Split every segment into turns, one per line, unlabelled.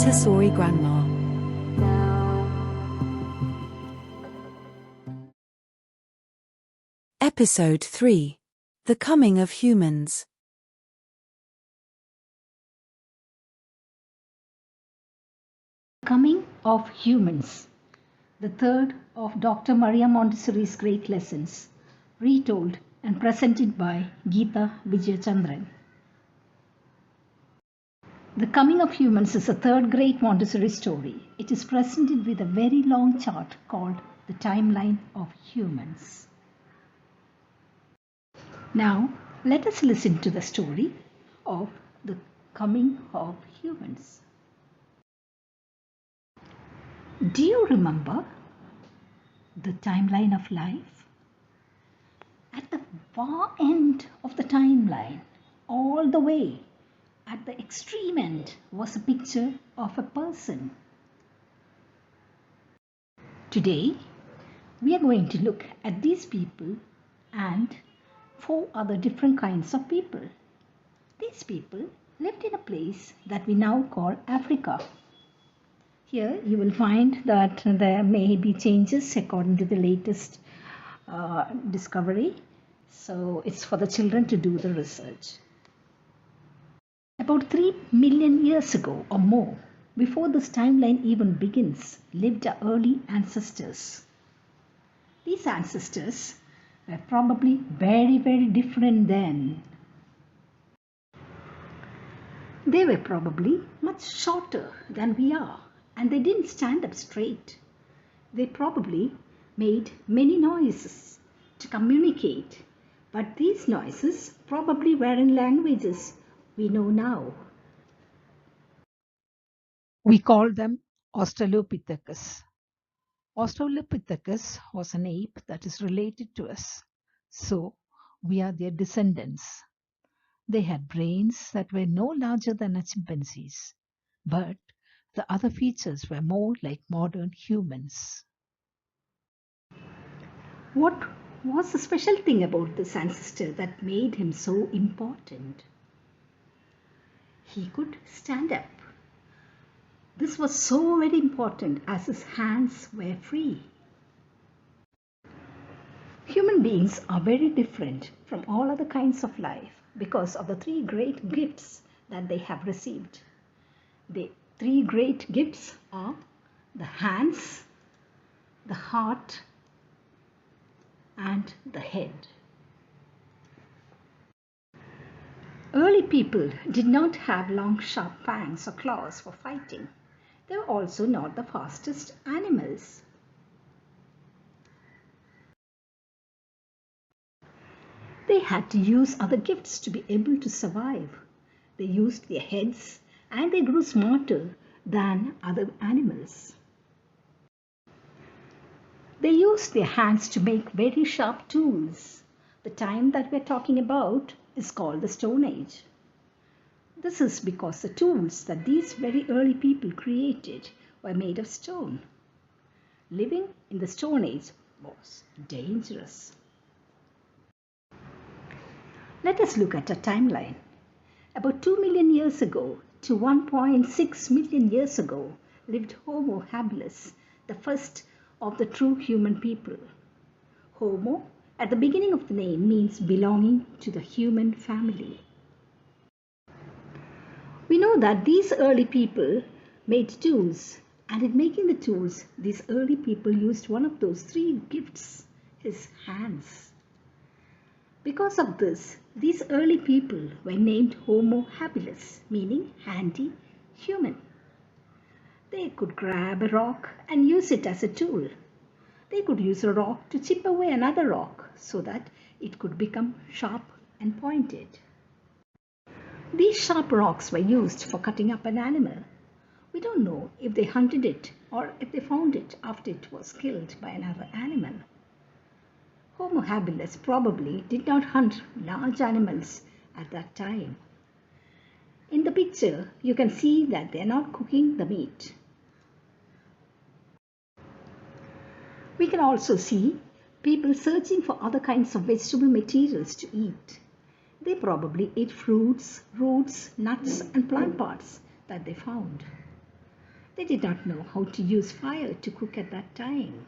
Montessori Grandma. Episode 3: The Coming of Humans.
Coming of Humans, the third of Dr. Maria Montessori's great lessons, retold and presented by Geeta Vijayachandran. The Coming of Humans is a third great Montessori story. It is presented with a very long chart called the Timeline of Humans. Now, let us listen to the story of the Coming of Humans. Do you remember the timeline of life? At the far end of the timeline, all the way at the extreme end, was a picture of a person. Today, we are going to look at these people and 4 other different kinds of people. These people lived in a place that we now call Africa. Here you will find that there may be changes according to the latest discovery. So it's for the children to do the research. About 3 million years ago or more, before this timeline even begins, lived our early ancestors. These ancestors were probably very, very different then. They were probably much shorter than we are. And they didn't stand up straight. They probably made many noises to communicate, but these noises probably were in languages we know now. We call them Australopithecus. Australopithecus was an ape that is related to us, so we are their descendants. They had brains that were no larger than a chimpanzee's, but the other features were more like modern humans. What was the special thing about this ancestor that made him so important? He could stand up. This was so very important as his hands were free. Human beings are very different from all other kinds of life because of the 3 great gifts that they have received. The 3 great gifts are the hands, the heart, and the head. Early people did not have long sharp fangs or claws for fighting. They were also not the fastest animals. They had to use other gifts to be able to survive. They used their heads and they grew smarter than other animals. They used their hands to make very sharp tools. The time that we're talking about is called the Stone Age. This is because the tools that these very early people created were made of stone. Living in the Stone Age was dangerous. Let us look at a timeline. About 2 million years ago to 1.6 million years ago lived Homo habilis, the first of the true human people. Homo, at the beginning of the name, means belonging to the human family. We know that these early people made tools, and in making the tools, these early people used one of those 3 gifts, his hands. Because of this, these early people were named Homo habilis, meaning handy human. They could grab a rock and use it as a tool. They could use a rock to chip away another rock so that it could become sharp and pointed. These sharp rocks were used for cutting up an animal. We don't know if they hunted it or if they found it after it was killed by another animal. Homo habilis probably did not hunt large animals at that time. In the picture, you can see that they are not cooking the meat. We can also see people searching for other kinds of vegetable materials to eat. They probably ate fruits, roots, nuts, and plant parts that they found. They did not know how to use fire to cook at that time.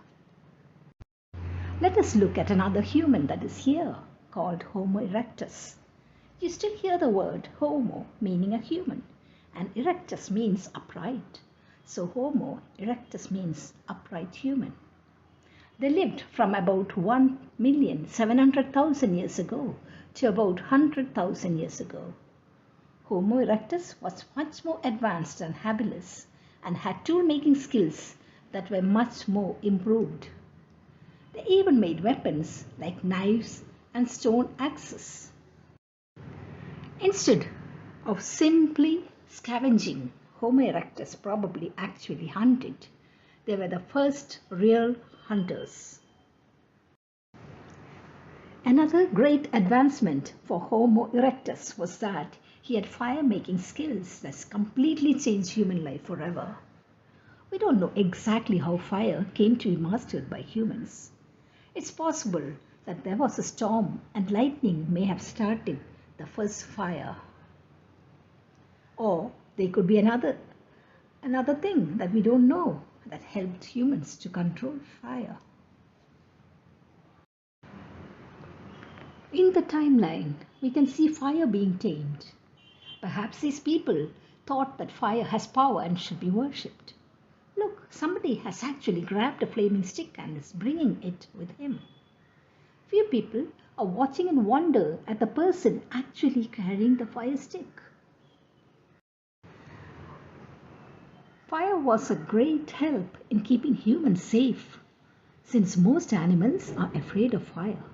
Let us look at another human that is here, called Homo erectus. You still hear the word Homo meaning a human, and erectus means upright. So Homo erectus means upright human. They lived from about 1,700,000 years ago to about 100,000 years ago. Homo erectus was much more advanced and habilis and had tool-making skills that were much more improved. They even made weapons like knives and stone axes. Instead of simply scavenging, Homo erectus probably actually hunted. They were the first real hunters. Another great advancement for Homo erectus was that he had fire-making skills that completely changed human life forever. We don't know exactly how fire came to be mastered by humans. It's possible that there was a storm and lightning may have started the first fire. Or there could be another thing that we don't know that helped humans to control fire. In the timeline, we can see fire being tamed. Perhaps these people thought that fire has power and should be worshipped. Look, somebody has actually grabbed a flaming stick and is bringing it with him. Few people are watching in wonder at the person actually carrying the fire stick. Fire was a great help in keeping humans safe, since most animals are afraid of fire.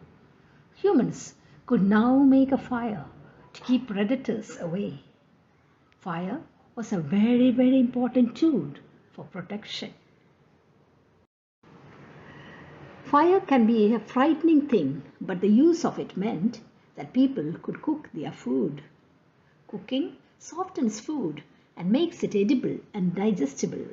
Humans could now make a fire to keep predators away. Fire was a very, very important tool for protection. Fire can be a frightening thing, but the use of it meant that people could cook their food. Cooking softens food and makes it edible and digestible.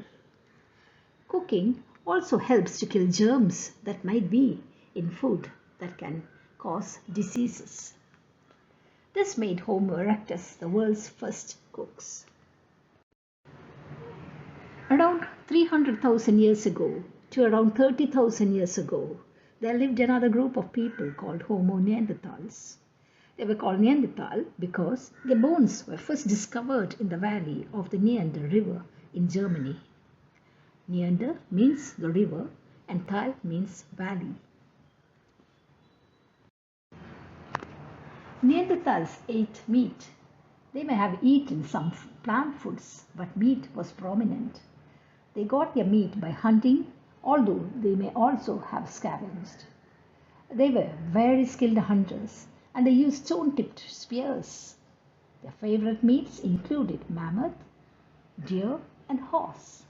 Cooking also helps to kill germs that might be in food that can cause diseases. This made Homo erectus the world's first cooks. Around 300,000 years ago to around 30,000 years ago, there lived another group of people called Homo neanderthals. They were called Neanderthal because their bones were first discovered in the valley of the Neander River in Germany. Neander means the river and Thal means valley. Neanderthals ate meat. They may have eaten some plant foods, but meat was prominent. They got their meat by hunting, although they may also have scavenged. They were very skilled hunters and they used stone-tipped spears. Their favorite meats included mammoth, deer, and horse.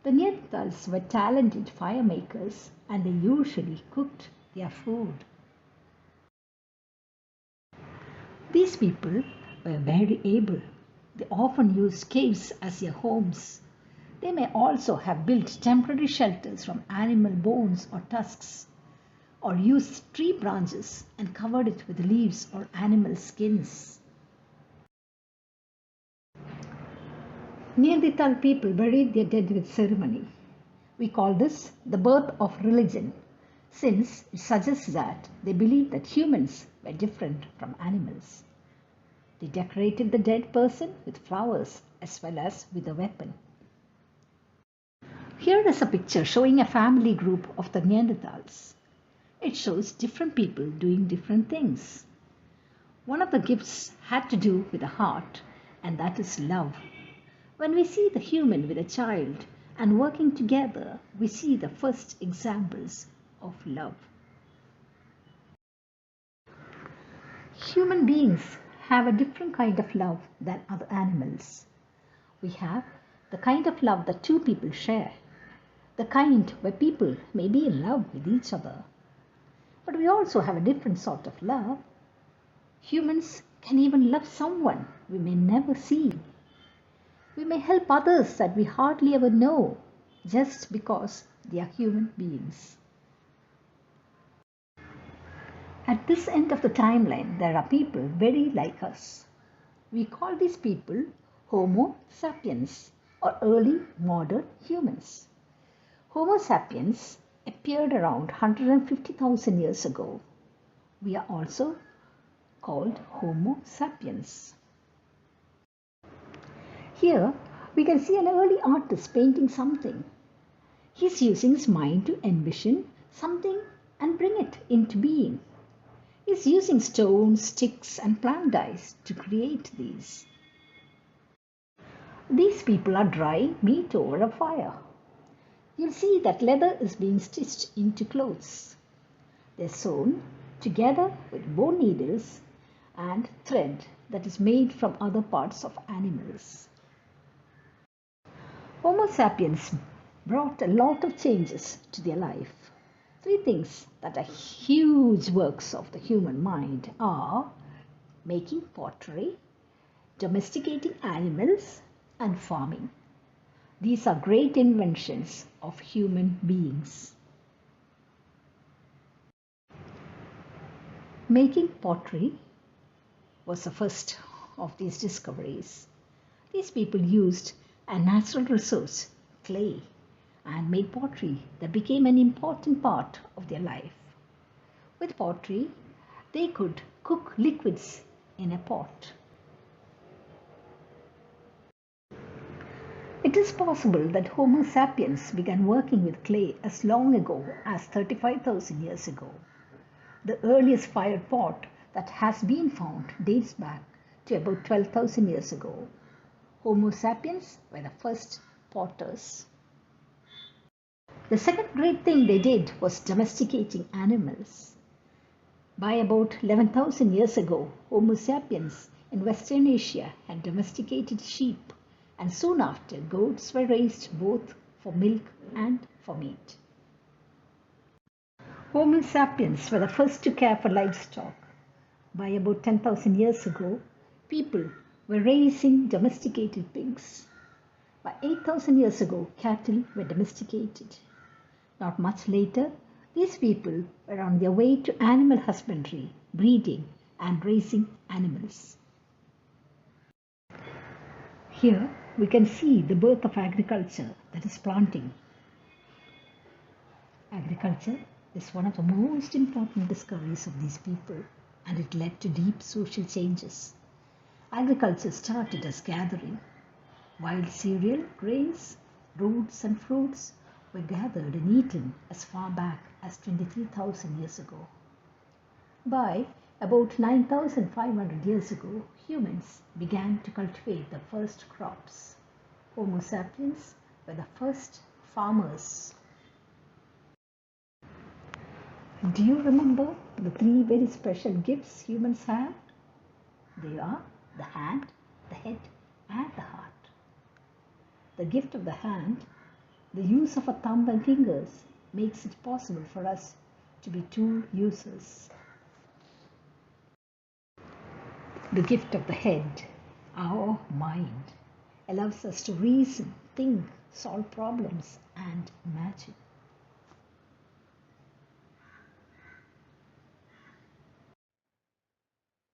The Neanderthals were talented fire makers and they usually cooked their food. These people were very able. They often used caves as their homes. They may also have built temporary shelters from animal bones or tusks, or used tree branches and covered it with leaves or animal skins. Neanderthal people buried their dead with ceremony. We call this the birth of religion, since it suggests that they believed that humans were different from animals. They decorated the dead person with flowers as well as with a weapon. Here is a picture showing a family group of the Neanderthals. It shows different people doing different things. One of the gifts had to do with the heart, and that is love. When we see the human with a child and working together, we see the first examples of love. Human beings have a different kind of love than other animals. We have the kind of love that two people share, the kind where people may be in love with each other. But we also have a different sort of love. Humans can even love someone we may never see. We may help others that we hardly ever know just because they are human beings. At this end of the timeline, there are people very like us. We call these people Homo sapiens, or early modern humans. Homo sapiens appeared around 150,000 years ago. We are also called Homo sapiens. Here we can see an early artist painting something. He's using his mind to envision something and bring it into being. He's using stones, sticks, and plant dyes to create these. These people are drying meat over a fire. You'll see that leather is being stitched into clothes. They're sewn together with bone needles and thread that is made from other parts of animals. Homo sapiens brought a lot of changes to their life. Three things that are huge works of the human mind are making pottery, domesticating animals, and farming. These are great inventions of human beings. Making pottery was the first of these discoveries. These people used a natural resource, clay, and made pottery that became an important part of their life. With pottery, they could cook liquids in a pot. It is possible that Homo sapiens began working with clay as long ago as 35,000 years ago. The earliest fire pot that has been found dates back to about 12,000 years ago. Homo sapiens were the first potters. The second great thing they did was domesticating animals. By about 11,000 years ago, Homo sapiens in Western Asia had domesticated sheep, and soon after goats were raised both for milk and for meat. Homo sapiens were the first to care for livestock. By about 10,000 years ago, people were raising domesticated pigs. By 8,000 years ago, cattle were domesticated. Not much later, these people were on their way to animal husbandry, breeding, and raising animals. Here we can see the birth of agriculture, that is planting. Agriculture is one of the most important discoveries of these people, and it led to deep social changes. Agriculture started as gathering. Wild cereal, grains, roots, and fruits were gathered and eaten as far back as 23,000 years ago. By about 9,500 years ago, humans began to cultivate the first crops. Homo sapiens were the first farmers. Do you remember the three very special gifts humans have? They are the hand, the head, and the heart. The gift of the hand, the use of a thumb and fingers, makes it possible for us to be tool users. The gift of the head, our mind, allows us to reason, think, solve problems, and imagine.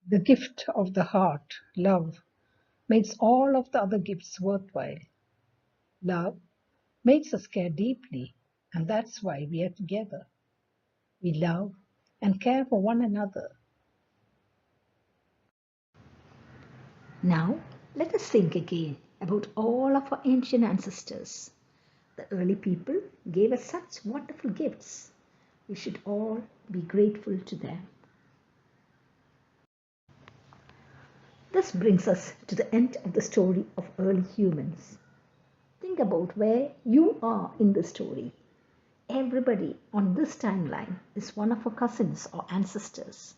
The gift of the heart, love, makes all of the other gifts worthwhile. Love makes us care deeply, and that's why we are together. We love and care for one another. Now, let us think again about all of our ancient ancestors. The early people gave us such wonderful gifts. We should all be grateful to them. This brings us to the end of the story of early humans. Think about where you are in the story. Everybody on this timeline is one of our cousins or ancestors.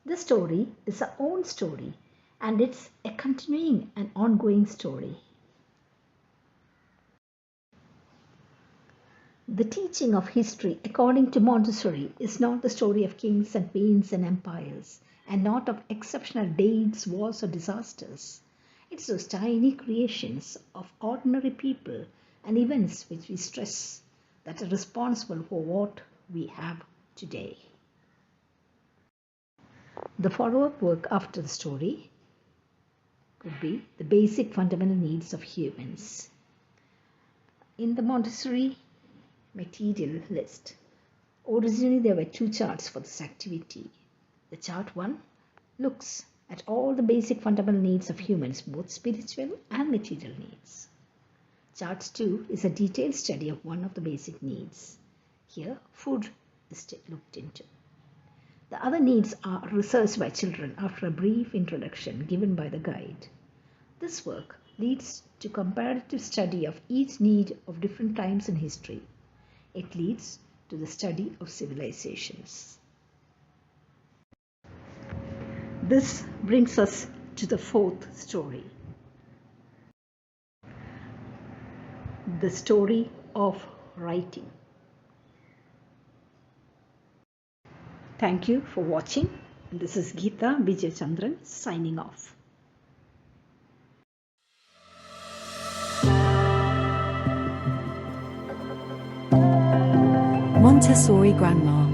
This story is our own story, and it's a continuing and ongoing story. The teaching of history, according to Montessori, is not the story of kings and queens and empires, and not of exceptional dates, wars, or disasters. It's those tiny creations of ordinary people and events which we stress that are responsible for what we have today. The follow-up work after the story could be the basic fundamental needs of humans. in the Montessori material list, originally there were two charts for this activity. The chart 1 looks at all the basic fundamental needs of humans, both spiritual and material needs. Chart 2 is a detailed study of one of the basic needs. Here, food is looked into. The other needs are researched by children after a brief introduction given by the guide. This work leads to comparative study of each need of different times in history. It leads to the study of civilizations. This brings us to the fourth story. The story of writing. Thank you for watching. This is Geeta Vijaychandran signing off.
Montessori Grandma.